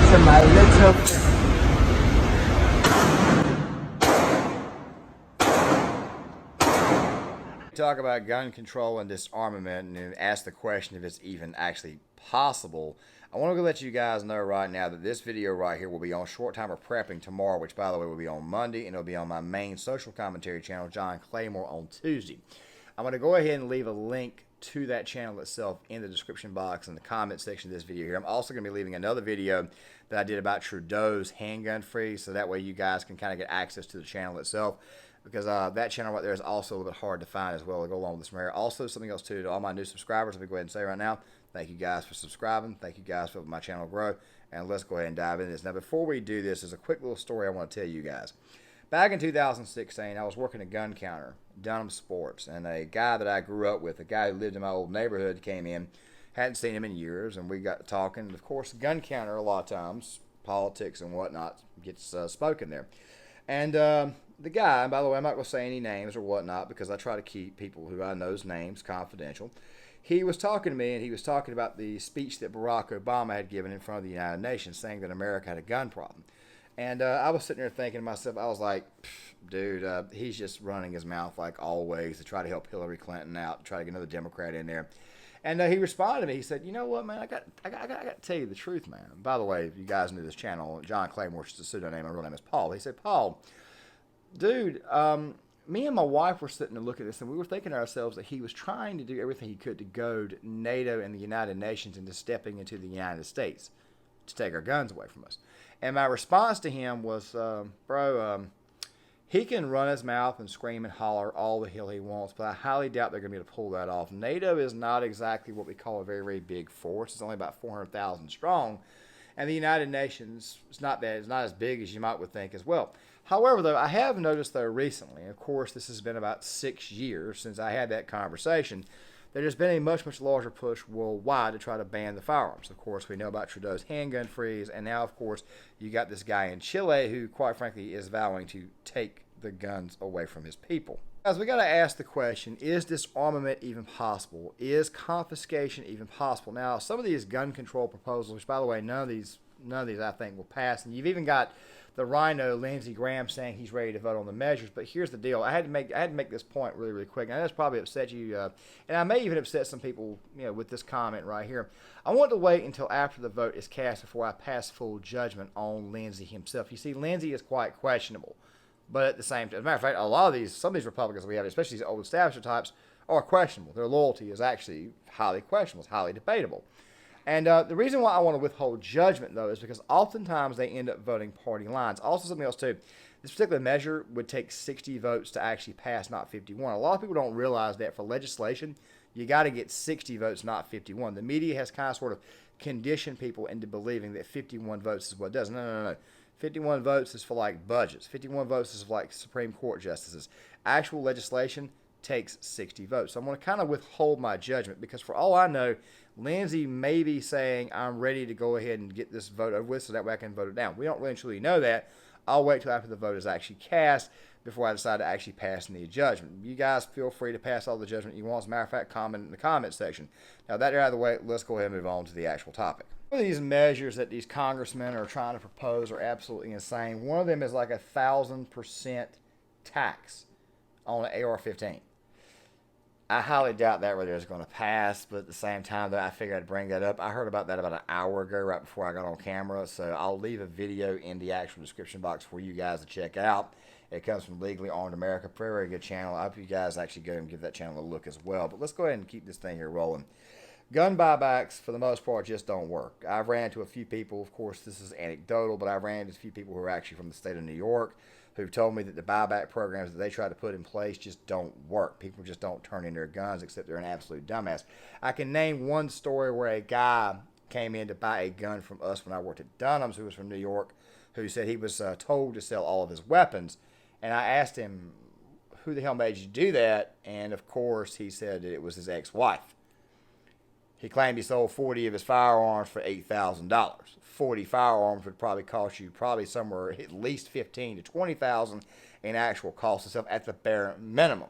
to my little talk about gun control and disarmament and ask the question if it's even actually possible. I want to let you guys know right now that this video right here will be on short timer prepping tomorrow, which by the way will be on Monday, and it'll be on my main social commentary channel, John Claymore, on Tuesday. I'm going to go ahead and leave a link to that channel itself in the description box in the comment section of this video here. I'm also going to be leaving another video that I did about Trudeau's handgun freeze, so that way you guys can kind of get access to the channel itself, because that channel right there is also a little bit hard to find as well to go along with this from here. Also, something else too, to all my new subscribers, let me go ahead and say right now, thank you guys for subscribing. Thank you guys for helping my channel grow. And let's go ahead and dive into this. Now, before we do this, there's a quick little story I want to tell you guys. Back in 2016, I was working a gun counter, Dunham Sports, and a guy that I grew up with, a guy who lived in my old neighborhood, came in. Hadn't seen him in years, and we got talking. And of course, gun counter, a lot of times, politics and whatnot gets spoken there. And the guy, and by the way, I'm not going to say any names or whatnot because I try to keep people who I know's names confidential. He was talking to me, and he was talking about the speech that Barack Obama had given in front of the United Nations, saying that America had a gun problem. And I was sitting there thinking to myself, I was like, dude, he's just running his mouth like always to try to help Hillary Clinton out, to try to get another Democrat in there. And he responded to me. He said, you know what, man, I got to tell you the truth, man. By the way, if you guys knew this channel, John Claymore is the pseudonym. My real name is Paul. He said, Paul, dude, me and my wife were sitting and looking at this, and we were thinking to ourselves that he was trying to do everything he could to goad NATO and the United Nations into stepping into the United States to take our guns away from us. And my response to him was, bro, he can run his mouth and scream and holler all the hell he wants, but I highly doubt they're going to be able to pull that off. NATO is not exactly what we call a very, very big force. It's only about 400,000 strong. And the United Nations is not as big as you might would think as well. However, though, I have noticed, though, recently, of course, this has been about 6 years since I had that conversation, that there's been a much, much larger push worldwide to try to ban the firearms. Of course, we know about Trudeau's handgun freeze, and now, of course, you got this guy in Chile who, quite frankly, is vowing to take the guns away from his people. Guys, we got to ask the question, is disarmament even possible? Is confiscation even possible? Now, some of these gun control proposals, which, by the way, none of these I think will pass, and you've even got the Rhino, Lindsey Graham, saying he's ready to vote on the measures. But here's the deal: I had to make this point really, really quick. And that's probably upset you, and I may even upset some people, with this comment right here. I want to wait until after the vote is cast before I pass full judgment on Lindsey himself. You see, Lindsey is quite questionable, but at the same time, as a matter of fact, some of these Republicans we have, especially these old establishment types, are questionable. Their loyalty is actually highly questionable. It's highly debatable. And the reason why I want to withhold judgment, though, is because oftentimes they end up voting party lines. Also, something else, too. This particular measure would take 60 votes to actually pass, not 51. A lot of people don't realize that for legislation, you got to get 60 votes, not 51. The media has kind of sort of conditioned people into believing that 51 votes is what it does. No. 51 votes is for, like, budgets. 51 votes is for, like, Supreme Court justices. Actual legislation takes 60 votes. So I'm going to kind of withhold my judgment because for all I know, Lindsey may be saying, I'm ready to go ahead and get this vote over with so that way I can vote it down. We don't really truly know that. I'll wait till after the vote is actually cast before I decide to actually pass any judgment. You guys feel free to pass all the judgment you want. As a matter of fact, comment in the comment section. Now that out of the way, let's go ahead and move on to the actual topic. One of these measures that these congressmen are trying to propose are absolutely insane. One of them is like 1,000% tax on an AR-15. I highly doubt that really is going to pass, but at the same time, though, I figured I'd bring that up. I heard about that about an hour ago, right before I got on camera, so I'll leave a video in the actual description box for you guys to check out. It comes from Legally Armed America, very, very good channel. I hope you guys actually go and give that channel a look as well. But let's go ahead and keep this thing here rolling. Gun buybacks, for the most part, just don't work. I've ran into a few people, of course, this is anecdotal, but I've ran into a few people who are actually from the state of New York who've told me that the buyback programs that they try to put in place just don't work. People just don't turn in their guns except they're an absolute dumbass. I can name one story where a guy came in to buy a gun from us when I worked at Dunham's, who was from New York, who said he was told to sell all of his weapons. And I asked him, who the hell made you do that? And, of course, he said that it was his ex-wife. He claimed he sold 40 of his firearms for $8,000. 40 firearms would probably cost you somewhere at least $15,000 to $20,000 in actual cost itself at the bare minimum.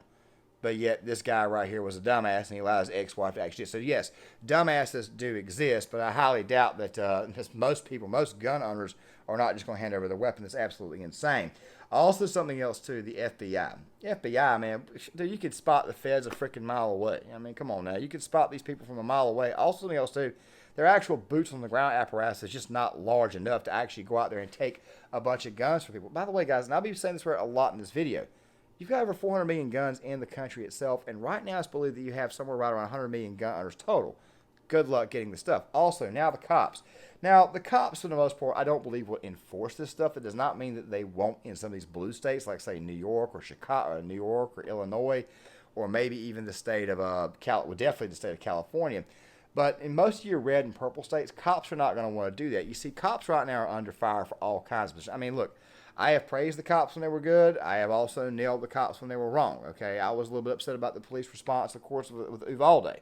but yet this guy right here was a dumbass and he allowed his ex-wife to actually do it. So yes, dumbasses do exist, but I highly doubt that most gun owners are not just going to hand over their weapon. That's absolutely insane. Also, something else too, the FBI. FBI, man, dude, you could spot the feds a freaking mile away. I mean, come on now, you could spot these people from a mile away. Also, something else too, their actual boots on the ground apparatus is just not large enough to actually go out there and take a bunch of guns from people. By the way, guys, and I'll be saying this a lot in this video, you've got over 400 million guns in the country itself, and right now it's believed that you have somewhere right around 100 million gun owners total. Good luck getting the stuff. Also, now the cops. Now, the cops, for the most part, I don't believe will enforce this stuff. It does not mean that they won't in some of these blue states, like, say, New York or Chicago, or New York or Illinois, or maybe even the state of, definitely the state of California. But in most of your red and purple states, cops are not going to want to do that. You see, cops right now are under fire for all kinds of... I mean, look, I have praised the cops when they were good. I have also nailed the cops when they were wrong, okay? I was a little bit upset about the police response, of course, with Uvalde.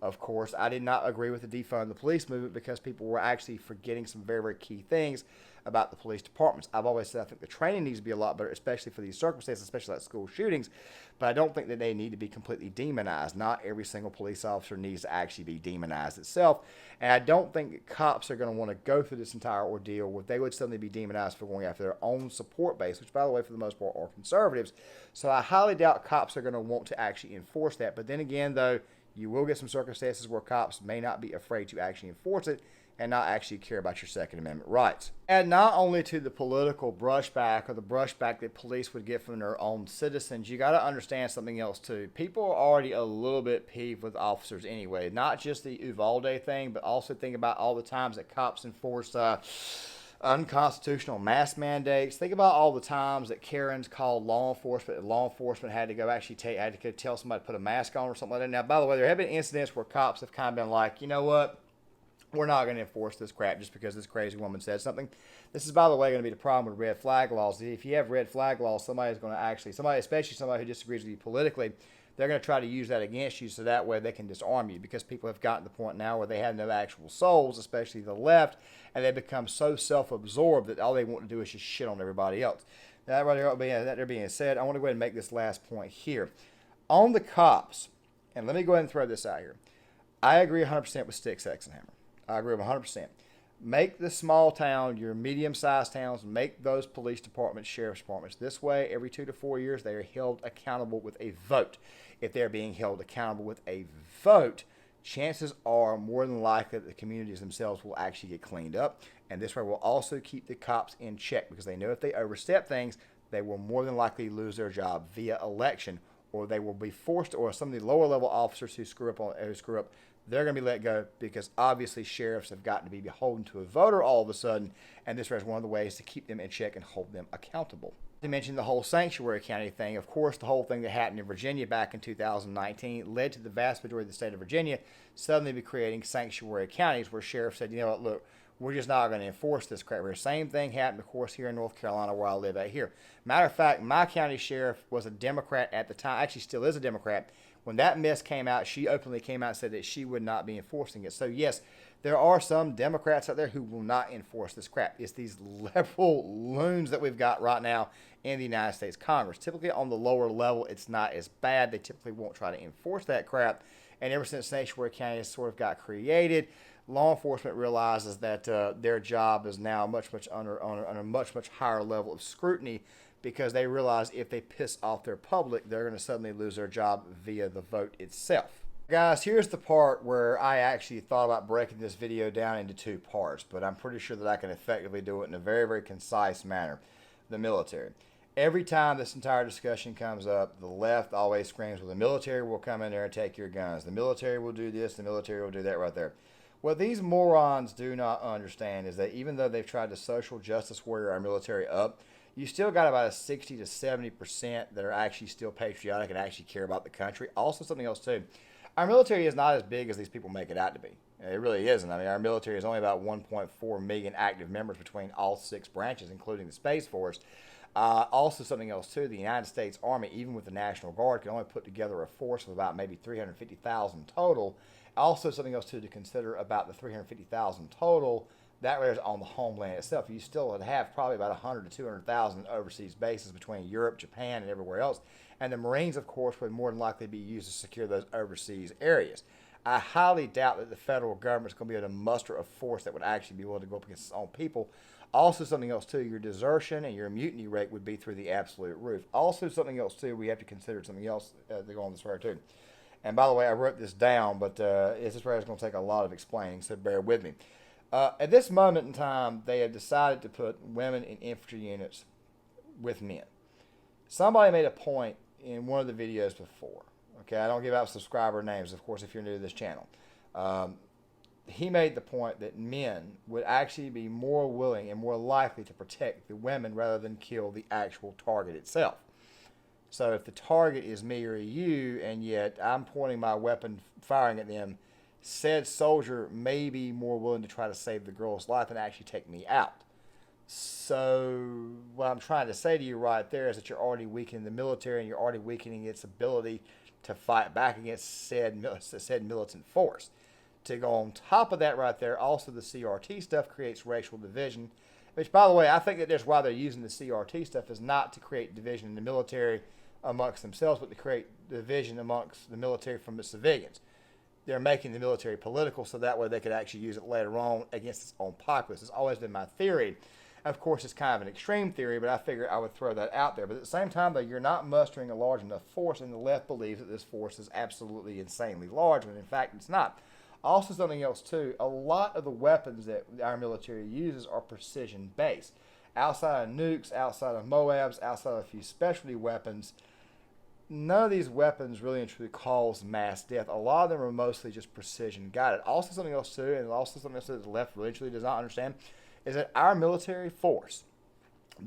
Of course, I did not agree with the defund the police movement because people were actually forgetting some very, very key things about the police departments. I've always said I think the training needs to be a lot better, especially for these circumstances, especially like school shootings, but I don't think that they need to be completely demonized. Not every single police officer needs to actually be demonized itself, and I don't think that cops are going to want to go through this entire ordeal where they would suddenly be demonized for going after their own support base, which, by the way, for the most part, are conservatives. So I highly doubt cops are going to want to actually enforce that. But then again, though, you will get some circumstances where cops may not be afraid to actually enforce it and not actually care about your Second Amendment rights. And not only to the political brushback or the brushback that police would get from their own citizens, you got to understand something else too. People are already a little bit peeved with officers anyway. Not just the Uvalde thing, but also think about all the times that cops enforce unconstitutional mask mandates. Think about all the times that Karens called law enforcement, and law enforcement had to go actually had to tell somebody to put a mask on or something like that. Now, by the way, there have been incidents where cops have kind of been like, you know what, we're not going to enforce this crap just because this crazy woman said something. This is, by the way, going to be the problem with red flag laws. If you have red flag laws, somebody's going to actually, especially somebody who disagrees with you politically, they're going to try to use that against you so that way they can disarm you, because people have gotten to the point now where they have no actual souls, especially the left, and they become so self-absorbed that all they want to do is just shit on everybody else. Now, that being said, I want to go ahead and make this last point here. On the cops, and let me go ahead and throw this out here. I agree 100% with Stick, Sex, and Hammer. I agree with 100%. Make the small town, your medium-sized towns, make those police departments, sheriff's departments. This way, every 2 to 4 years, they are held accountable with a vote. If they're being held accountable with a vote, chances are more than likely that the communities themselves will actually get cleaned up. And this way will also keep the cops in check, because they know if they overstep things, they will more than likely lose their job via election, or they will be forced, or some of the lower level officers who screw up, they're going to be let go, because obviously sheriffs have gotten to be beholden to a voter all of a sudden, and this is one of the ways to keep them in check and hold them accountable. To mention the whole sanctuary county thing, of course, the whole thing that happened in Virginia back in 2019 led to the vast majority of the state of Virginia suddenly be creating sanctuary counties where sheriffs said, you know what, look, we're just not going to enforce this crap here. Same thing happened, of course, here in North Carolina where I live out here. Matter of fact, my county sheriff was a Democrat at the time, actually still is a Democrat. When that mess came out, she openly came out and said that she would not be enforcing it. So yes, there are some Democrats out there who will not enforce this crap. It's these liberal loons that we've got right now in the United States Congress. Typically on the lower level, it's not as bad. They typically won't try to enforce that crap. And ever since sanctuary counties sort of got created, law enforcement realizes that their job is now much under a much higher level of scrutiny, because they realize if they piss off their public, they're going to suddenly lose their job via the vote itself. Guys, here's the part where I actually thought about breaking this video down into 2 parts, but I'm pretty sure that I can effectively do it in a very, very concise manner. The military. Every time this entire discussion comes up, the left always screams, well, the military will come in there and take your guns. The military will do this, the military will do that right there. What these morons do not understand is that even though they've tried to social justice warrior our military up, you still got about a 60 to 70% that are actually still patriotic and actually care about the country. Also, something else too. Our military is not as big as these people make it out to be. It really isn't. I mean, our military is only about 1.4 million active members between all 6 branches, including the Space Force. Also, something else too, the United States Army, even with the National Guard, can only put together a force of about maybe 350,000 total. Also, something else too to consider about the 350,000 total, That was on the homeland itself. You still would have probably about 100 to 200,000 overseas bases between Europe, Japan, and everywhere else. And the Marines, of course, would more than likely be used to secure those overseas areas. I highly doubt that the federal government is going to be able to muster a force that would actually be willing to go up against its own people. Also, something else too, your desertion and your mutiny rate would be through the absolute roof. Also, something else too, we have to consider something else to go on this road too. And by the way, I wrote this down, but this is where it's going to take a lot of explaining, so bear with me. At this moment in time, they have decided to put women in infantry units with men. Somebody made a point in one of the videos before. Okay, I don't give out subscriber names, of course, if you're new to this channel. He made the point that men would actually be more willing and more likely to protect the women rather than kill the actual target itself. So if the target is me or you, and yet I'm pointing my weapon, firing at them, said soldier may be more willing to try to save the girl's life than actually take me out. So what I'm trying to say to you right there is that you're already weakening the military, and you're already weakening its ability to fight back against said militant force. To go on top of that right there, also the CRT stuff creates racial division, which, by the way, I think that that's why they're using the CRT stuff, is not to create division in the military amongst themselves, but to create division amongst the military from the civilians. They're making the military political so that way they could actually use it later on against its own populace. It's always been my theory. Of course, it's kind of an extreme theory, but I figured I would throw that out there. But at the same time, though, you're not mustering a large enough force, and the left believes that this force is absolutely insanely large, when in fact it's not. Also, something else too, a lot of the weapons that our military uses are precision based. Outside of nukes, outside of MOABs, outside of a few specialty weapons, none of these weapons really and truly cause mass death. A lot of them are mostly just precision guided. Also, something else too, and also something else that the left really truly does not understand, is that our military force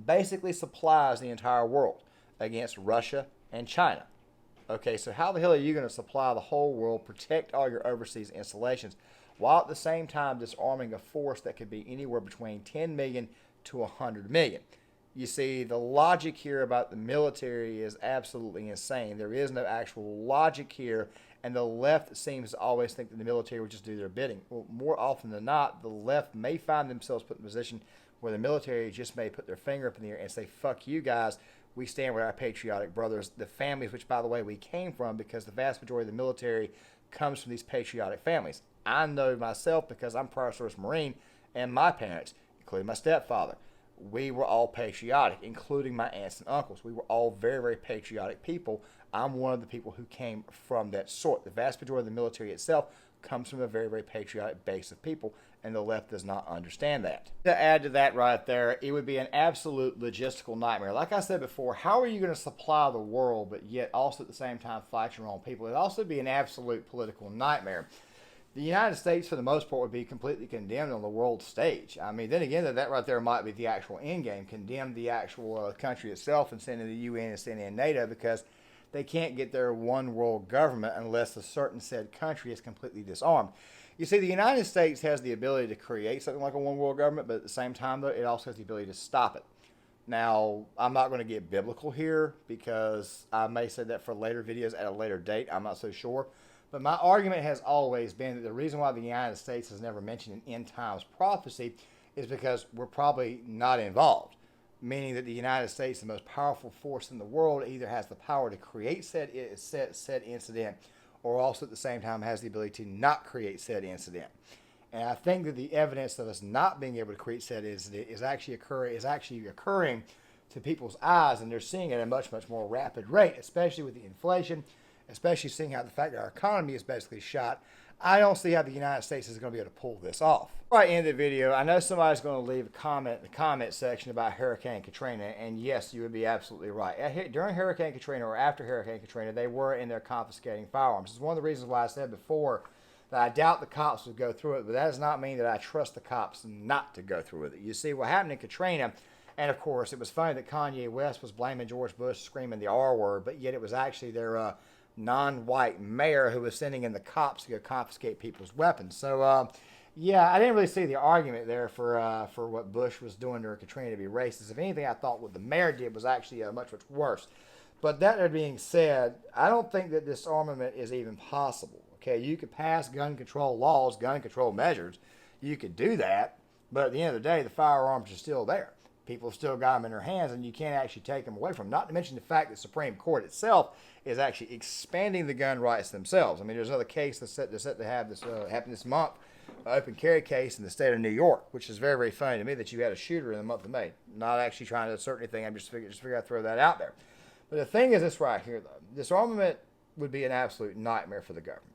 basically supplies the entire world against Russia and China. Okay, so how the hell are you going to supply the whole world, protect all your overseas installations, while at the same time disarming a force that could be anywhere between 10 million to 100 million? You see, the logic here about the military is absolutely insane. There is no actual logic here, and the left seems to always think that the military would just do their bidding. Well, more often than not, the left may find themselves put in a position where the military just may put their finger up in the air and say, fuck you guys, we stand with our patriotic brothers, the families, which, by the way, we came from, because the vast majority of the military comes from these patriotic families. I know myself because I'm prior service Marine, and my parents, including my stepfather, we were all patriotic, including my aunts and uncles. We were all very, very patriotic people. I'm one of the people who came from that sort. The vast majority of the military itself comes from a very, very patriotic base of people, and the left does not understand that. To add to that right there, it would be an absolute logistical nightmare. Like I said before, how are you going to supply the world but yet also at the same time fight your own people? It would also be an absolute political nightmare. The United States, for the most part, would be completely condemned on the world stage. I mean, then again, that right there might be the actual end game. Condemn the actual country itself and send in the UN and send in NATO, because they can't get their one world government unless a certain said country is completely disarmed. You see, the United States has the ability to create something like a one world government, but at the same time, though, it also has the ability to stop it. Now, I'm not going to get biblical here, because I may say that for later videos at a later date. I'm not so sure. But my argument has always been that the reason why the United States has never mentioned an end times prophecy is because we're probably not involved. Meaning that the United States, the most powerful force in the world, either has the power to create said incident, or also at the same time has the ability to not create said incident. And I think that the evidence of us not being able to create said incident is actually occurring to people's eyes, and they're seeing it at a much, much more rapid rate, especially with the inflation, especially seeing how the fact that our economy is basically shot. I don't see how the United States is going to be able to pull this off. Before I end the video, I know somebody's going to leave a comment in the comment section about Hurricane Katrina, and yes, you would be absolutely right. During Hurricane Katrina, or after Hurricane Katrina, they were in there confiscating firearms. It's one of the reasons why I said before that I doubt the cops would go through it, but that does not mean that I trust the cops not to go through with it. You see, what happened in Katrina, and of course, it was funny that Kanye West was blaming George Bush, screaming the R word, but yet it was actually their non-white mayor who was sending in the cops to go confiscate people's weapons. So, yeah, I didn't really see the argument there for what Bush was doing during Katrina to be racist. If anything, I thought what the mayor did was actually much, much worse. But that being said, I don't think that disarmament is even possible. Okay, you could pass gun control laws, gun control measures. You could do that. But at the end of the day, the firearms are still there. People have still got them in their hands, and you can't actually take them away from them. Not to mention the fact that the Supreme Court itself is actually expanding the gun rights themselves. I mean, there's another case that's set to have this happen this month, an open carry case in the state of New York, which is very, very funny to me that you had a shooter in the month of May. Not actually trying to assert anything. I'm just figuring I'd throw that out there. But the thing is this right here, though. Disarmament would be an absolute nightmare for the government.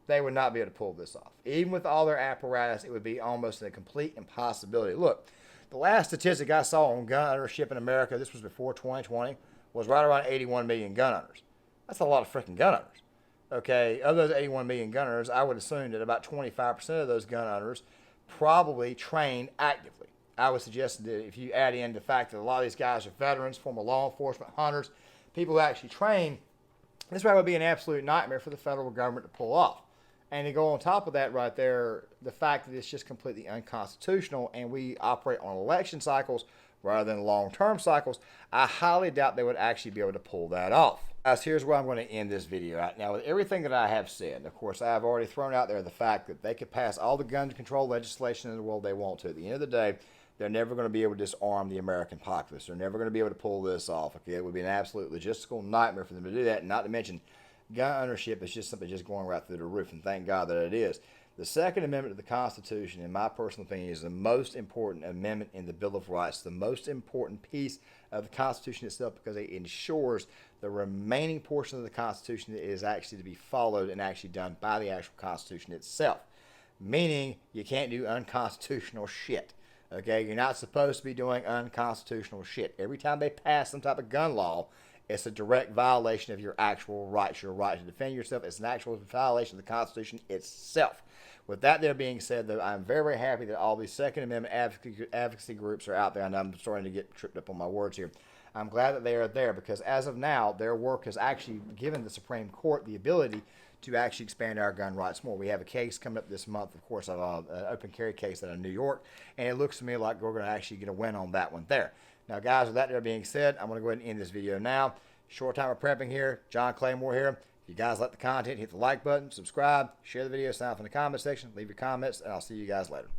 They would not be able to pull this off. Even with all their apparatus, it would be almost a complete impossibility. Look, the last statistic I saw on gun ownership in America, this was before 2020, was right around 81 million gun owners. That's a lot of freaking gun owners. Okay, of those 81 million gun owners, I would assume that about 25% of those gun owners probably train actively. I would suggest that if you add in the fact that a lot of these guys are veterans, former law enforcement, hunters, people who actually train, this would be an absolute nightmare for the federal government to pull off. And to go on top of that right there, the fact that it's just completely unconstitutional and we operate on election cycles rather than long-term cycles, I highly doubt they would actually be able to pull that off. Guys, here's where I'm going to end this video right now. With everything that I have said, of course, I have already thrown out there the fact that they could pass all the gun control legislation in the world they want to. At the end of the day, they're never going to be able to disarm the American populace. They're never going to be able to pull this off. Okay, it would be an absolute logistical nightmare for them to do that, and not to mention gun ownership is just something just going right through the roof, and thank God that it is. The Second Amendment to the Constitution, in my personal opinion, is the most important amendment in the Bill of Rights, the most important piece of the Constitution itself, because it ensures the remaining portion of the Constitution is actually to be followed and actually done by the actual Constitution itself. Meaning, you can't do unconstitutional shit. Okay, you're not supposed to be doing unconstitutional shit. Every time they pass some type of gun law, it's a direct violation of your actual rights. Your right to defend yourself. It's an actual violation of the Constitution itself. With that there being said, though, I'm very, very happy that all these Second Amendment advocacy groups are out there, and I'm starting to get tripped up on my words here. I'm glad that they are there because as of now, their work has actually given the Supreme Court the ability to actually expand our gun rights more. We have a case coming up this month, of course, an open carry case out of New York, and it looks to me like we're going to actually get a win on that one there. Now, guys, with that there being said, I'm going to go ahead and end this video now. Short time of prepping here. John Claymore here. If you guys like the content, hit the like button, subscribe, share the video, sign up in the comment section, leave your comments, and I'll see you guys later.